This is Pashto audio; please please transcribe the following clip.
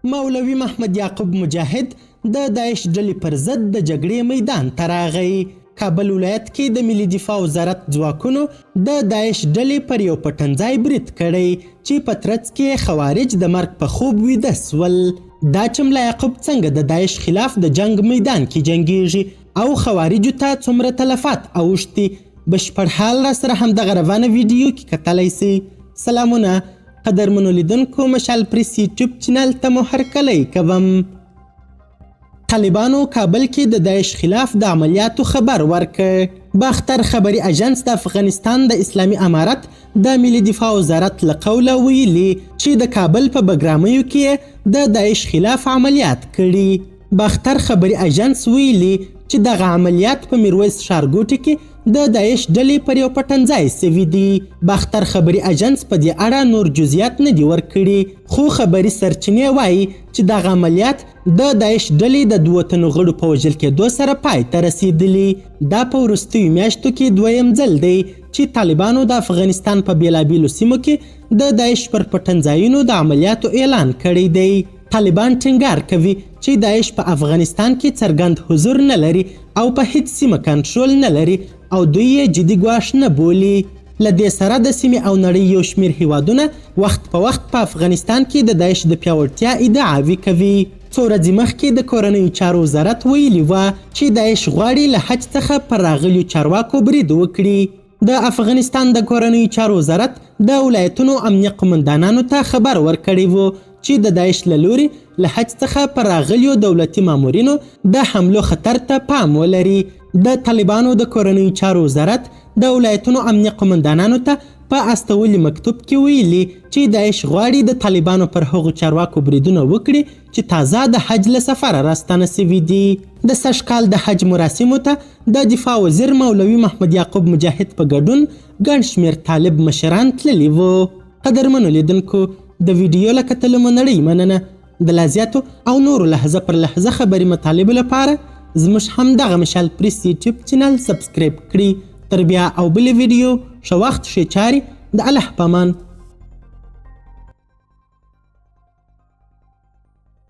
مولوي محمد یعقوب مجاهد د داعش ډلې پر ضد د جګړې میدان ته راغی. کابل ولایت کې د ملي دفاع وزارت ځواکونو د داعش ډلې پر یو پټنځای برید کړی چې په ترڅ کې خوارج د مرګ په خوب ویده سول. دا چې ملا یعقوب څنګه د داعش خلاف د جنگ میدان کې جنګیږي او خوارجو ته څومره تلفات اوښتي، بشپړ حال را سره همدغه روانه ویډیو کې کتلی سئ. سلامونه قدرمنو لیدونکو، مشال پریس یوټیوب چینل ته مو هرکلی کوم. طالبانو کابل کې د داعش خلاف د عملیاتو خبر ورکړ. باختر خبري اژانس د افغانستان د اسلامي امارت د ملي دفاع وزارت له قوله ویلي چې د کابل په بګرامیو کې د داعش خلاف عملیات کړي. باختر خبري اژانس ویلي چې دغه عملیات په میرویس ښارګوټي کې د داعش ډلې پر یو پټنځای سوي دي. باختر خبري اژانس په دې اړه نور جزئیات نه دي ورکړي، خو خبري سرچینې وایي چې دغه عملیات د داعش ډلې د 2 تنو غړو په وژل کېدو سره پای ته رسېدلي. دا په وروستیو میاشتو کې دویم ځل دی چې طالبانو د افغانستان په بېلابېلو سیمو کې د داعش پر پټنځایونو د عملیاتو اعلان کړی دی. طالبان ټینګار کوي چې داعش په افغانستان کې څرګند حضور نه لري او په هیڅ سیمه کنټرول نه لري او دوی یې جدي ګواښ نه بولي. له دې سره د سیمې او نړۍ یو شمېر هیوادونه وخت په وخت په افغانستان کې د داعش د پیاوړتیا ادعاوې کوي. څو ورځې مخکې د کورنیو چارو وزارت ویلي وه چې داعش غواړي له حج څخه پر راغلیو چارواکو برید وکړي. د افغانستان د کورنیو چارو وزارت د ولایتونو امنیه قمندانانو ته خبر ورکړی و چې د داعش له لورې له حج څخه پر راغلیو دولتي مامورینو د حملو خطر ته پام ولري. د طالبانو د کورنیو چارو وزارت د ولایتونو امنیه قمندانانو ته په استولي مکتوب کې ویلي چې داعش غواړي د طالبانو پر هغو چارواکو بریدونه وکړي چې تازه د حج له سفره راستانه سوي دي. د سږ کال د حج مراسمو ته د دفاع وزیر مولوي محمد یعقوب مجاهد په ګډون ګڼ شمېر طالب مشران تللي وو. قدرمنو لیدونکو، د ویډیو له کتلو مو نړۍ مننه. د لا زیاتو او نورو لحظه پر لحظه خبري مطالبو لپاره زموږ همدغه مشال پریس یوټیوب چینل سبسکرایب کړئ. تر بیا او بلې ویډیو ښه وخت ښې چارې. د الله په امان.